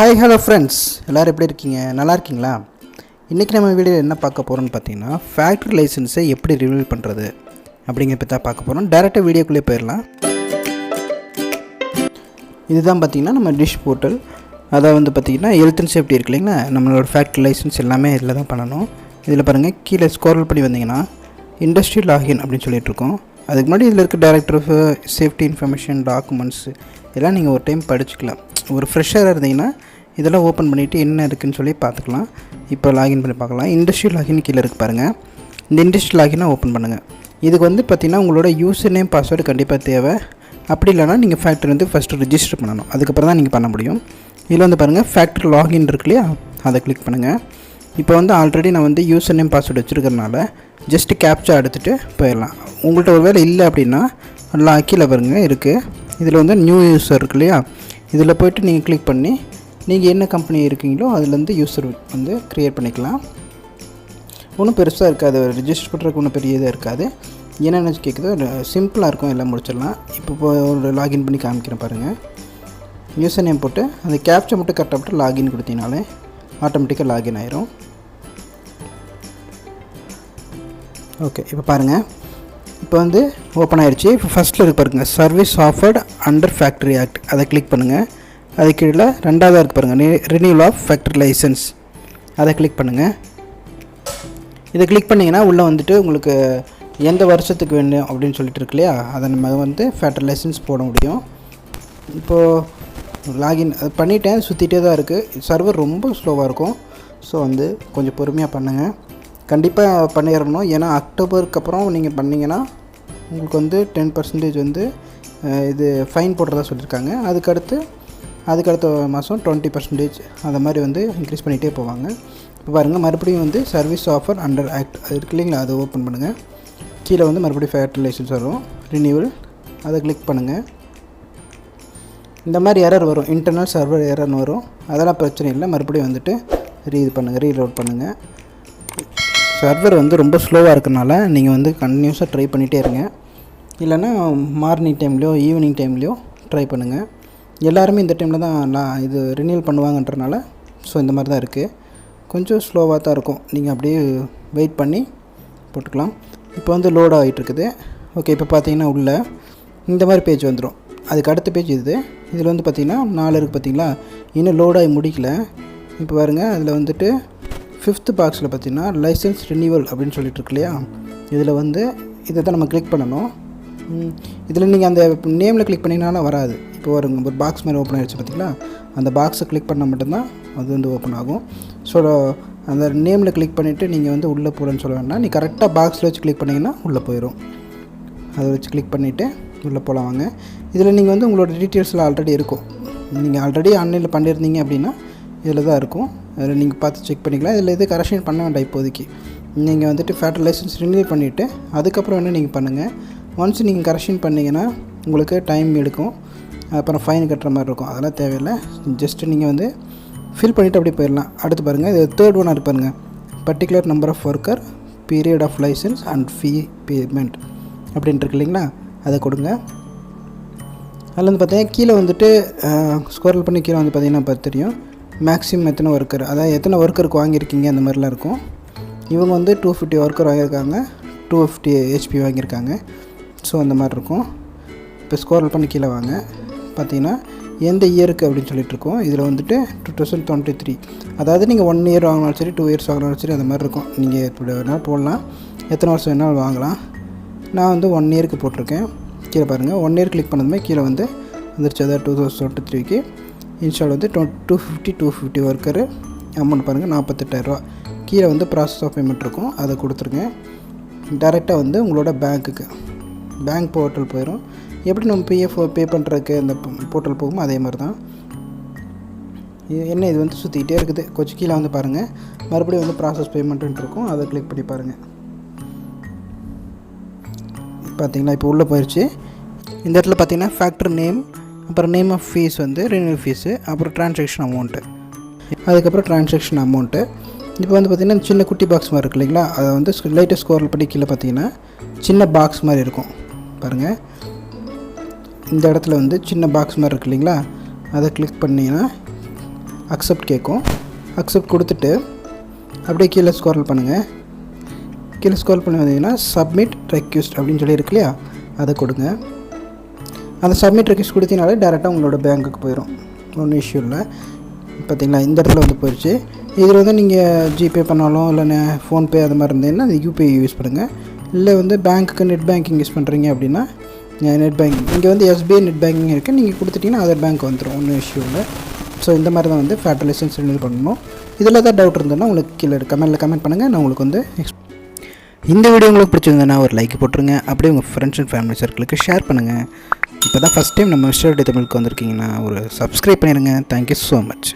Hi hello friends, எல்லோரும் எப்படி இருக்கீங்க? நல்லா இருக்கீங்களா? இன்றைக்கி நம்ம வீடியோவில் என்ன பார்க்க போகிறோம்னு பார்த்தீங்கன்னா, ஃபேக்ட்ரி லைசன்ஸை எப்படி ரினியூவல் பண்ணுறது அப்படிங்கிற பற்றி தான் பார்க்க போகிறோம். டேரெக்டாக வீடியோக்குள்ளே போயிடலாம். இதுதான் பார்த்திங்கன்னா நம்ம டிஷ் போர்ட்டல். அதை வந்து பார்த்திங்கன்னா ஹெல்த் அண்ட் சேஃப்டி இருக்கு இல்லைங்களா, நம்மளோட ஃபேக்ட்ரி லைசன்ஸ் எல்லாமே இதில் தான் பண்ணணும். இதில் பாருங்கள், கீழே ஸ்க்ரோல் பண்ணி வந்தீங்கன்னா இண்டஸ்ட்ரி லாகின் அப்படின்னு சொல்லிட்டுருக்கோம். அதுக்கு முன்னாடி இதில் இருக்க director of safety information documents இதெல்லாம் நீங்கள் ஒரு டைம் படிச்சுக்கலாம். ஒரு ஃப்ரெஷ்ஷராக இருந்தீங்கன்னா இதெல்லாம் ஓப்பன் பண்ணிவிட்டு என்ன இருக்குதுன்னு சொல்லி பார்த்துக்கலாம். இப்போ லாகின் பண்ணி பார்க்கலாம். இண்டஸ்ட்ரி லாகின் கீழே இருக்குது பாருங்கள். இந்த இண்டஸ்ட்ரி லாகினை ஓப்பன் பண்ணுங்கள். இதுக்கு வந்து பார்த்திங்கன்னா உங்களோட யூசர் நேம் பாஸ்வேர்டு கண்டிப்பாக தேவை. அப்படி இல்லைனா நீங்கள் ஃபேக்ட்ரி வந்து ஃபஸ்ட்டு ரிஜிஸ்டர் பண்ணணும். அதுக்கப்புறம் தான் நீங்கள் பண்ண முடியும். இதில் வந்து பாருங்கள், ஃபேக்ட்ரி லாகின் இருக்கு இல்லையா, அதை கிளிக் பண்ணுங்கள். இப்போ வந்து ஆல்ரெடி நான் வந்து யூசர் நேம் பாஸ்வேர்டு வச்சுருக்கறனால ஜஸ்ட்டு கேப்ச்சா எடுத்துகிட்டு போயிடலாம். உங்கள்கிட்ட ஒரு வேலை இல்லை அப்படின்னா கீழே பாருங்கள் இருக்குது. இதில் வந்து நியூ யூசர் இருக்கு இல்லையா, இதில் போய்ட்டு நீங்கள் கிளிக் பண்ணி நீங்கள் என்ன கம்பெனி இருக்கீங்களோ அதுலேருந்து யூசர் வந்து க்ரியேட் பண்ணிக்கலாம். ஒன்றும் பெருசாக இருக்காது, ரிஜிஸ்டர் பண்ணுறதுக்கு ஒன்றும் பெரிய இதாக இருக்காது. என்னென்ன கேட்குதோ சிம்பிளாக இருக்கும், எல்லாம் முடிச்சிடலாம். இப்போ ஒரு லாகின் பண்ணி காமிக்கிறேன் பாருங்கள். யூசர் நேம் போட்டு அந்த கேப்ச்சா மட்டும் கரெக்டாக போட்டு லாகின் கொடுத்தீங்கனாலே ஆட்டோமேட்டிக்காக லாகின் ஆயிரும். ஓகே, இப்போ பாருங்கள், இப்போ வந்து ஓப்பன் ஆகிடுச்சு. இப்போ ஃபஸ்ட்டில் இருக்கு பாருங்கள், service offered under factory act, அதை கிளிக் பண்ணுங்கள். அது கீழே ரெண்டாவதாக இருக்குது பாருங்கள், ரினியூவல் ஆஃப் ஃபேக்ட்ரி லைசன்ஸ், அதை கிளிக் பண்ணுங்கள். இதை கிளிக் பண்ணிங்கன்னா உள்ளே வந்துட்டு உங்களுக்கு எந்த வருஷத்துக்கு வேணும் அப்படின்னு சொல்லிட்டு இருக்கு இல்லையா, அதை நம்ம வந்து ஃபேக்ட்ரி லைசன்ஸ் போட முடியும். இப்போது லாகின் அது பண்ணிவிட்டேன், சுற்றிட்டே தான் இருக்குது. சர்வர் ரொம்ப ஸ்லோவாக இருக்கும். ஸோ வந்து கொஞ்சம் பொறுமையாக பண்ணுங்கள். கண்டிப்பாக பண்ணிடணும். ஏன்னா அக்டோபருக்கு அப்புறம் நீங்கள் பண்ணிங்கன்னா உங்களுக்கு வந்து 10% வந்து இது ஃபைன் போடுறதா சொல்லியிருக்காங்க. அதுக்கடுத்த மாதம் 20% அந்த மாதிரி வந்து இன்க்ரீஸ் பண்ணிகிட்டே போவாங்க. இப்போ பாருங்கள், மறுபடியும் வந்து சர்வீஸ் ஆஃபர் அண்டர் ஆக்ட் அது இருக்கு இல்லைங்களா, அதை ஓப்பன் பண்ணுங்கள். கீழே வந்து மறுபடியும் ஃபேக்ட்ரி லைசன்ஸ் வரும், ரினியூவல், அதை கிளிக் பண்ணுங்கள். இந்த மாதிரி எரர் வரும், இன்டர்னல் சர்வர் எரர்னு வரும். அதெல்லாம் பிரச்சனை இல்லை. மறுபடியும் வந்துட்டு ரீலோட் பண்ணுங்கள். சர்வர் வந்து ரொம்ப ஸ்லோவாக இருக்கிறனால நீங்கள் வந்து கண்டினியூஸாக ட்ரை பண்ணிகிட்டே இருங்க. இல்லைன்னா மார்னிங் டைம்லையோ ஈவினிங் டைம்லையோ ட்ரை பண்ணுங்கள். எல்லாருமே இந்த டைமில் தான் இது ரினியூவல் பண்ணுவாங்கன்றனால ஸோ இந்த மாதிரி தான் இருக்குது. கொஞ்சம் ஸ்லோவாக தான் இருக்கும். நீங்கள் அப்படியே வெயிட் பண்ணி போட்டுக்கலாம். இப்போ வந்து லோட் ஆகிட்டுருக்குது. ஓகே, இப்போ பார்த்தீங்கன்னா உள்ள இந்த மாதிரி பேஜ் வந்துடும். அதுக்கு அடுத்த பேஜ் இதில் வந்து பார்த்திங்கன்னா 4 இருக்குது பார்த்தீங்களா, இன்னும் லோடாகி முடிக்கல. இப்போ பாருங்கள், அதில் வந்துட்டு 5th பாக்ஸில் பார்த்திங்கன்னா லைசன்ஸ் ரினியூவல் அப்படின்னு சொல்லிட்டு இருக்கு இல்லையா, இதில் வந்து இதை தான் நம்ம கிளிக் பண்ணணும். இதில் நீங்கள் அந்த நேமில் கிளிக் பண்ணிங்கனாலும் வராது. இப்போ ஒரு பாக்ஸ் மாதிரி ஓப்பன் ஆகிடுச்சு பார்த்திங்களா, அந்த பாக்ஸை கிளிக் பண்ணால் மட்டும்தான் அது வந்து ஓப்பன் ஆகும். ஸோ அந்த நேமில் கிளிக் பண்ணிவிட்டு நீங்கள் வந்து உள்ளே போகிறேன்னு சொல்ல வேண்டாம். நீ கரெக்டாக பாக்ஸில் வச்சு கிளிக் பண்ணிங்கன்னா உள்ளே போயிடும். அதை வச்சு கிளிக் பண்ணிவிட்டு உள்ளே போகலாம் வாங்க. இதில் நீங்கள் வந்து உங்களோட டீட்டெயில்ஸில் ஆல்ரெடி இருக்கும். நீங்கள் ஆல்ரெடி ஆன்லைனில் பண்ணியிருந்தீங்க அப்படின்னா இதில் தான் இருக்கும். அதில் நீங்கள் பார்த்து செக் பண்ணிக்கலாம். இதில் எது கரெக்ஷன் பண்ண வேண்டாம். இப்போதைக்கு நீங்கள் வந்துட்டு ஃபேக்ட்ரி லைசன்ஸ் ரினியூவல் பண்ணிவிட்டு அதுக்கப்புறம் வேணால் நீங்கள் பண்ணுங்கள். ஒன்ஸ் நீங்கள் கரெக்ஷன் பண்ணிங்கன்னா உங்களுக்கு டைம் எடுக்கும், அப்புறம் ஃபைன் கட்டுற மாதிரி இருக்கும். அதெல்லாம் தேவையில்லை. ஜஸ்ட்டு நீங்கள் வந்து ஃபில் பண்ணிவிட்டு அப்படி போயிடலாம். அடுத்து பாருங்கள், இது 3rd ஒன்னாக இருப்பாருங்க, particular number of worker, period of licence and fee payment அப்படின்ட்டு இருக்கு இல்லைங்களா, அதை கொடுங்க. அதில் வந்து பார்த்தீங்கன்னா கீழே வந்துட்டு ஸ்க்ரோல் பண்ணி கீழே வந்து பார்த்திங்கன்னா தெரியும் மேக்ஸிமம் எத்தனை ஒர்க்கர், அதாவது எத்தனை ஒர்க்கருக்கு வாங்கியிருக்கீங்க அந்த மாதிரிலாம் இருக்கும். இவங்க வந்து 250 ஒர்க்கர் வாங்கியிருக்காங்க, 250 HP வாங்கியிருக்காங்க. ஸோ அந்த மாதிரி இருக்கும். இப்போ ஸ்க்ரோல் பண்ணி கீழே வாங்க, பார்த்தீங்கன்னா எந்த இயருக்கு அப்படின்னு சொல்லிட்டுருக்கோம். இதில் வந்துட்டு 2023, அதாவது நீங்கள் 1 இயர் வாங்கினாலும் சரி 2 இயர்ஸ் வாங்கினாலும் சரி அந்த மாதிரி இருக்கும். நீங்கள் எப்படி வேணாலும் போடலாம், எத்தனை வருஷம் வேணாலும் வாங்கலாம். நான் வந்து 1 இயருக்கு போட்டிருக்கேன். கீழே பாருங்கள், 1 இயர் கிளிக் பண்ணதுமே கீழே வந்து வந்துருச்சு. அதாவது 2023க்கு இன்ஸ்டால் வந்து 250 ஒர்க்கரு. அமௌண்ட் பாருங்கள் 48,000 ரூபா. கீழே வந்து ப்ராசஸ் ஆஃப் பேமெண்ட் இருக்கும், அதை கொடுத்துருங்க. டேரெக்டாக வந்து உங்களோட பேங்க் போர்ட்டல் போயிடும். எப்படி நம்ம PF பே பண்ணுறதுக்கு அந்த போர்ட்டல் போகுமோ அதே மாதிரி தான். இது வந்து சுற்றிக்கிட்டே இருக்குது. கொஞ்சம் கீழே வந்து பாருங்கள், மறுபடியும் வந்து ப்ராசஸ் பேமெண்ட்டுன்னு இருக்கும், அதை கிளிக் பண்ணி பாருங்கள். பார்த்தீங்களா, இப்போ உள்ளே போயிடுச்சு. இந்த இடத்துல பார்த்தீங்கன்னா ஃபேக்ட்ரி நேம், அப்புறம் நேம் ஆஃப் ஃபீஸ் வந்து ரினியூவல் ஃபீஸு, அப்புறம் ட்ரான்சாக்ஷன் அமௌண்ட்டு, அதுக்கப்புறம் ட்ரான்சாக்ஷன் அமௌண்ட்டு. இப்போ வந்து பார்த்திங்கன்னா சின்ன குட்டி பாக்ஸ் மாதிரி இருக்கு இல்லைங்களா, அதை வந்து லைட்டாக ஸ்க்ரோல் பண்ணி கீழே பார்த்தீங்கன்னா சின்ன பாக்ஸ் மாதிரி இருக்கும் பாருங்கள். இந்த இடத்துல வந்து சின்ன பாக்ஸ் மாதிரி இருக்கு இல்லைங்களா, அதை கிளிக் பண்ணிங்கன்னா அக்செப்ட் கேட்கும். அக்செப்ட் கொடுத்துட்டு அப்படியே கீழே ஸ்க்ரோல் பண்ணுங்கள். கீழே ஸ்க்ரோல் பண்ணி வந்தீங்கன்னா சப்மிட் ரெக்வெஸ்ட் அப்படின்னு சொல்லி இருக்கு இல்லையா, அதை கொடுங்க. அந்த சப்மிட் ரெக்வெஸ்ட் கொடுத்தீங்கனாலே டேரெக்டாக உங்களோட பேங்க்குக்கு போயிடும், ஒன்றும் இஷ்யூ இல்லை. பார்த்தீங்களா, இந்த இடத்துல வந்து போயிடுச்சு. இதில் வந்து நீங்கள் ஜிபே பண்ணாலும் இல்லை ஃபோன்பே அது மாதிரி இருந்தீங்கன்னா யூபிஐ யூஸ் பண்ணுங்கள். இல்லை வந்து பேங்க்குக்கு நெட் பேங்கிங் யூஸ் பண்ணுறீங்க அப்படின்னா நெட் பேங்கிங், இங்கே வந்து எஸ்பிஐ நெட் பேங்கிங் இருக்குது, நீங்கள் கொடுத்துட்டிங்கன்னா அதர் பேங்க் வந்துடும், ஒன்றும் இஷ்யூ இல்லை. ஸோ இந்த மாதிரி தான் வந்து ஃபேக்டரி லைசன்ஸ் ரினியூவல் பண்ணணும். இதில் ஏதாவது டவுட் இருந்ததுன்னா உங்களுக்கு கீழே கமெண்ட் பண்ணுங்கள், நான் உங்களுக்கு வந்து இந்த வீடியோ உங்களுக்கு பிடிச்சிருந்தேன்னா ஒரு லைக் போட்டுருங்க. அப்படியே உங்கள் ஃப்ரெண்ட்ஸ் அண்ட் ஃபேமிலி சர்க்கிளுக்கு ஷேர் பண்ணுங்கள். இப்போ தான் ஃபஸ்ட் டைம் நம்ம மிஸ்டர் டே தமிழுக்கு வந்திருக்கீங்கன்னா ஒரு சப்ஸ்கிரைப் பண்ணிடுங்க. Thank you so much.